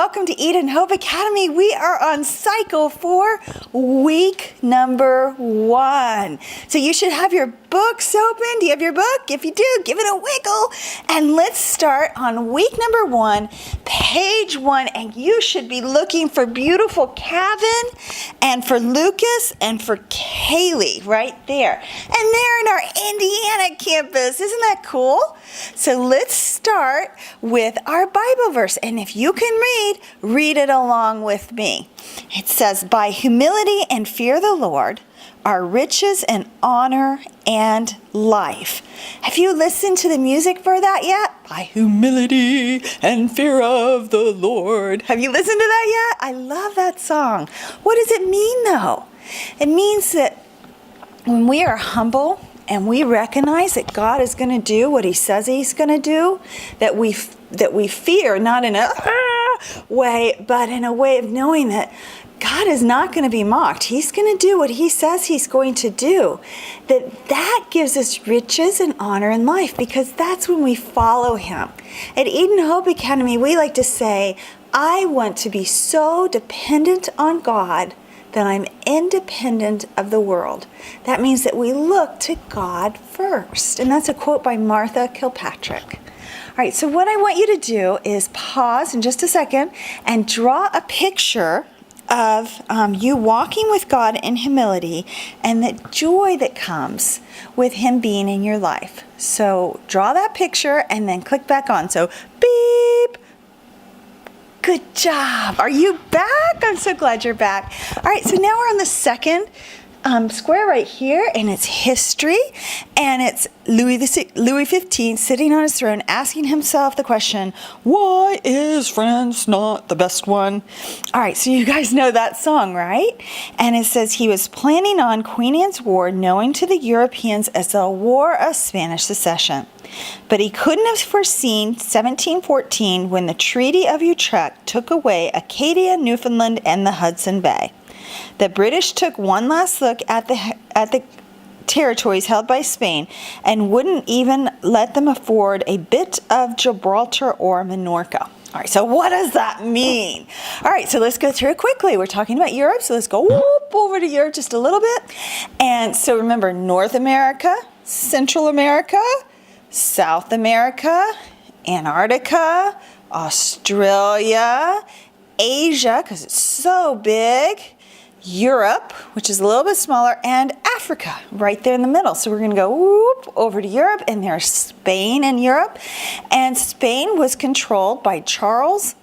welcome to Eden Hope Academy. We are on cycle 4, week number 1. So you should have your books open. Do you have your book? If you do, give it a wiggle. And let's start on week number 1, page 1. And you should be looking for beautiful Kevin and for Lucas and for Kaylee right there. And they're in our Indiana campus. Isn't that cool? So let's start with our Bible verse. And if you can read it along with me. It says, by humility and fear of the Lord are riches and honor and life. Have you listened to the music for that yet? By humility and fear of the Lord. Have you listened to that yet? I love that song. What does it mean though? It means that when we are humble and we recognize that God is going to do what he says he's going to do, that we fear, not in a way, but in a way of knowing that God is not going to be mocked. He's going to do what he says he's going to do. That gives us riches and honor in life, because that's when we follow him. At Eden Hope Academy, we like to say, I want to be so dependent on God that I'm independent of the world. That means that we look to God first. And that's a quote by Martha Kilpatrick. All right, so what I want you to do is pause in just a second and draw a picture of you walking with God in humility and the joy that comes with him being in your life. So draw that picture and then click back on. So beep. Good job. Are you back? I'm so glad you're back. All right, so now we're on the second square right here, and it's history, and it's Louis XV sitting on his throne asking himself the question, why is France not the best one? All right, so you guys know that song, right? And it says he was planning on Queen Anne's War, known to the Europeans as the War of Spanish Succession. But he couldn't have foreseen 1714 when the Treaty of Utrecht took away Acadia, Newfoundland, and the Hudson Bay. The British took one last look at the territories held by Spain and wouldn't even let them afford a bit of Gibraltar or Minorca. All right, so what does that mean? All right, so let's go through it quickly. We're talking about Europe, so let's go over to Europe just a little bit. And so remember, North America, Central America, South America, Antarctica, Australia, Asia, because it's so big, Europe, which is a little bit smaller, and Africa, right there in the middle. So we're going to go over to Europe, and there's Spain in Europe. And Spain was controlled by Charles,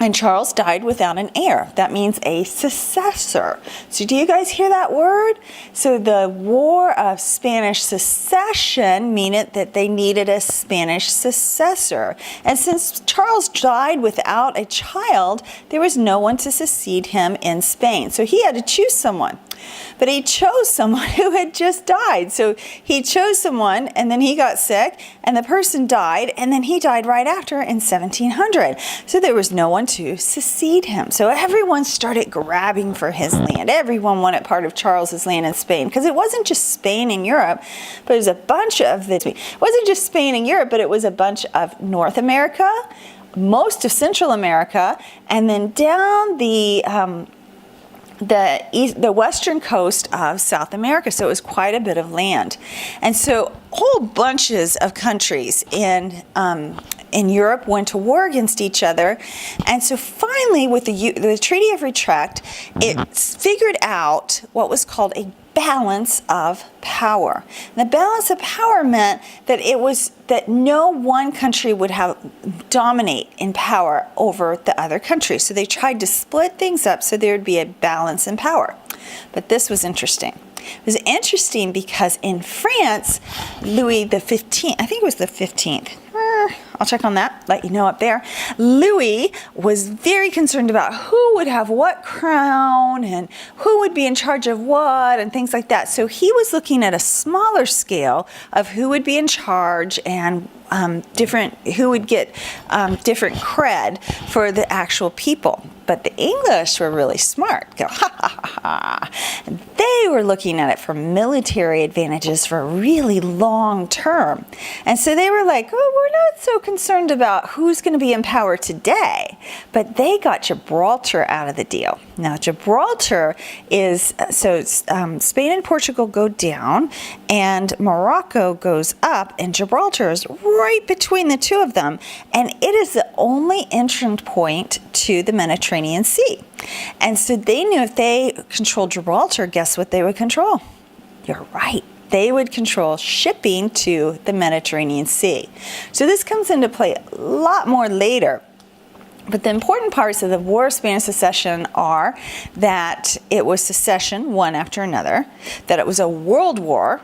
and Charles died without an heir. That means a successor. So do you guys hear that word? So the War of Spanish Succession meant that they needed a Spanish successor. And since Charles died without a child, there was no one to succeed him in Spain. So he had to choose someone. But he chose someone who had just died. So he chose someone, and then he got sick, and the person died, and then he died right after in 1700. So there was no one to succeed him. So everyone started grabbing for his land. Everyone wanted part of Charles's land in Spain, because it wasn't just Spain and Europe, but it was a bunch of it wasn't just Spain and Europe, but it was a bunch of North America, most of Central America, and then down the western coast of South America. So it was quite a bit of land. And so whole bunches of countries in Europe went to war against each other. And so finally, with the Treaty of Utrecht, it figured out what was called a balance of power. And the balance of power meant that that no one country would dominate in power over the other country. So they tried to split things up so there would be a balance in power. But this was interesting. It was interesting because in France, Louis XV, I think it was the 15th, I'll check on that, let you know up there. Louis was very concerned about who would have what crown and who would be in charge of what and things like that. So he was looking at a smaller scale of who would be in charge and who would get different cred for the actual people. But the English were really smart. Go, ha, ha, ha, ha. And they were looking at it for military advantages for a really long term. And so they were like, oh, we're not so concerned about who's going to be in power today. But they got Gibraltar out of the deal. Now, Gibraltar is, Spain and Portugal go down, and Morocco goes up, and Gibraltar is right between the two of them. And it is the only entrance point to the Mediterranean Sea. And so they knew if they controlled Gibraltar, guess what they would control? You're right. They would control shipping to the Mediterranean Sea. So this comes into play a lot more later. But the important parts of the War of Spanish Succession are that it was secession, one after another, that it was a world war,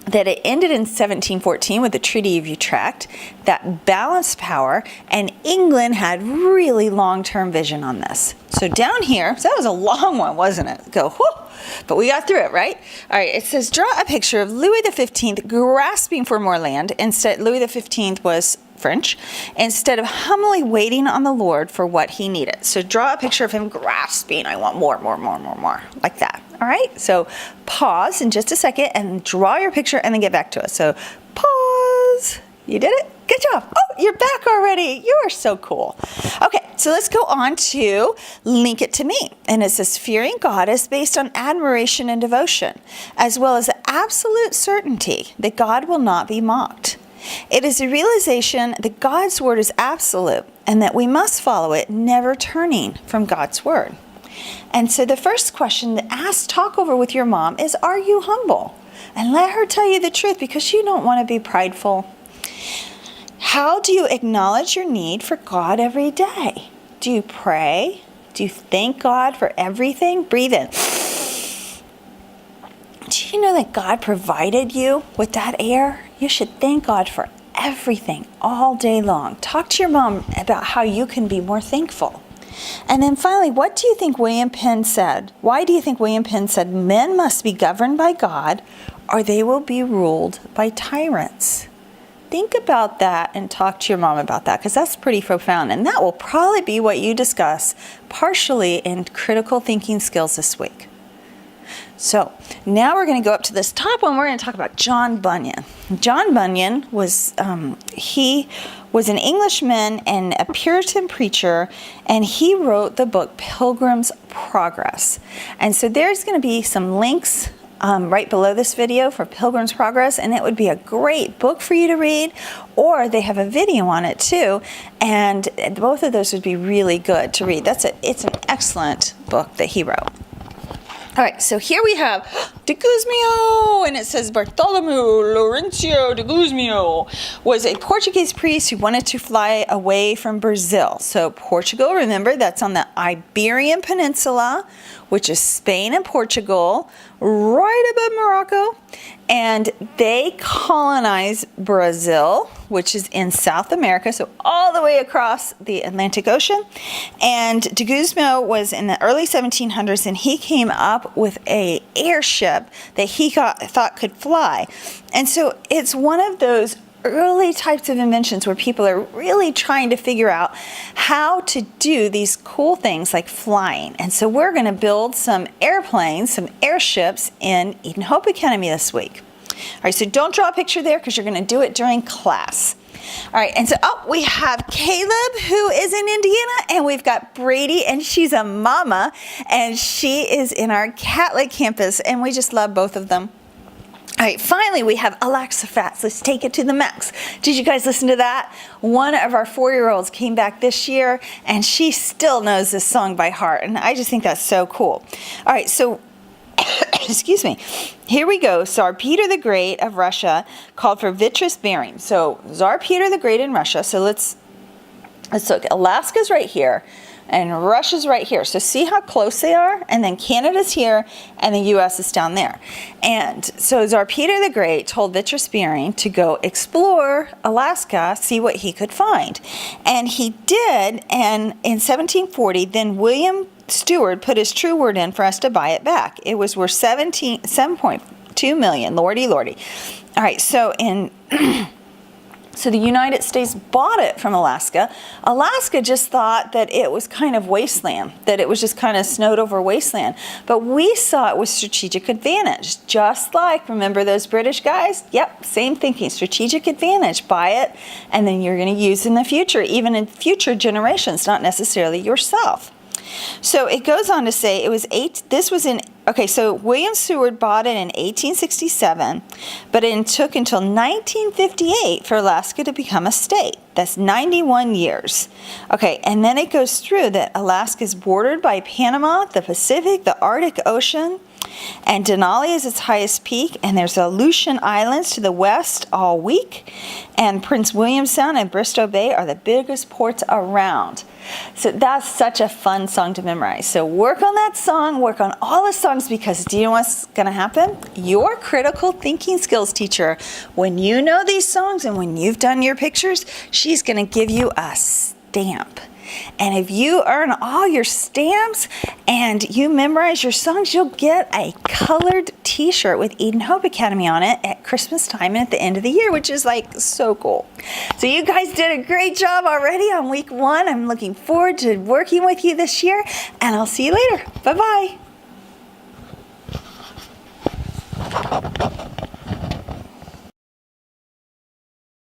that it ended in 1714 with the Treaty of Utrecht, that balanced power, and England had really long-term vision on this. So down here, so that was a long one, wasn't it? Go, whoo! But we got through it, right? All right, it says, draw a picture of Louis XV grasping for more land. Instead, Louis XV was French, instead of humbly waiting on the Lord for what he needed. So draw a picture of him grasping. I want more, like that. All right, so pause in just a second and draw your picture and then get back to us. So pause. You did it? Good job. Oh, you're back already. You are so cool. Okay, so let's go on to link it to me. And it says, fearing God is based on admiration and devotion, as well as the absolute certainty that God will not be mocked. It is a realization that God's word is absolute and that we must follow it, never turning from God's word. And so the first question to talk over with your mom is, are you humble? And let her tell you the truth, because you don't want to be prideful. How do you acknowledge your need for God every day? Do you pray? Do you thank God for everything? Breathe in. Do you know that God provided you with that air? You should thank God for everything all day long. Talk to your mom about how you can be more thankful. And then finally, what do you think William Penn said? Why do you think William Penn said men must be governed by God or they will be ruled by tyrants? Think about that and talk to your mom about that, because that's pretty profound. And that will probably be what you discuss partially in critical thinking skills this week. So now we're going to go up to this top one. We're going to talk about John Bunyan. John Bunyan was he was an Englishman and a Puritan preacher, and he wrote the book Pilgrim's Progress. And so there's going to be some links right below this video for Pilgrim's Progress, and it would be a great book for you to read, or they have a video on it too, and both of those would be really good to read. It's an excellent book that he wrote. All right, so here we have de Guzmão, and it says Bartolomeu Lourenço de Guzmão was a Portuguese priest who wanted to fly away from Brazil. So Portugal, remember, that's on the Iberian Peninsula, which is Spain and Portugal, right above Morocco. And they colonized Brazil, which is in South America, so all the way across the Atlantic Ocean. And de Guzmão was in the early 1700s, and he came up with an airship that he thought could fly. And so it's one of those early types of inventions where people are really trying to figure out how to do these cool things like flying. And so we're going to build some airplanes, some airships in Eden Hope Academy this week. All right, so don't draw a picture there because you're going to do it during class. All right, and so, we have Caleb, who is in Indiana, and we've got Brady, and she's a mama, and she is in our Cat Lake campus, and we just love both of them. All right, finally, we have Alexa Fats. Let's take it to the max. Did you guys listen to that? One of our 4-year-olds came back this year, and she still knows this song by heart, and I just think that's so cool. All right, so, excuse me. Here we go. Tsar Peter the Great of Russia called for vitreous bearing. So, Tsar Peter the Great in Russia. So, let's look. Alaska's right here. And Russia's right here. So see how close they are? And then Canada's here, and the U.S. is down there. And so Tsar Peter the Great told Vitus Bering to go explore Alaska, see what he could find. And he did, and in 1740, then William Stewart put his true word in for us to buy it back. It was worth $7.2 million. Lordy, lordy. All right, so in So the United States bought it from Alaska. Alaska just thought that it was kind of wasteland, that it was just kind of snowed over wasteland. But we saw it with strategic advantage, just like, remember those British guys? Yep, same thinking, strategic advantage. Buy it, and then you're going to use it in the future, even in future generations, not necessarily yourself. So it goes on to say so William Seward bought it in 1867, but it took until 1958 for Alaska to become a state. That's 91 years. Okay, and then it goes through that Alaska is bordered by Panama, the Pacific, the Arctic Ocean, and Denali is its highest peak, and there's Aleutian Islands to the west all week, and Prince William Sound and Bristow Bay are the biggest ports around. So that's such a fun song to memorize. So work on that song, work on all the songs, because do you know what's going to happen? Your critical thinking skills teacher, when you know these songs and when you've done your pictures, she's going to give you a stamp. And if you earn all your stamps and you memorize your songs, you'll get a colored t-shirt with Eden Hope Academy on it at Christmas time and at the end of the year, which is like so cool. So you guys did a great job already on week 1. I'm looking forward to working with you this year, and I'll see you later. Bye-bye.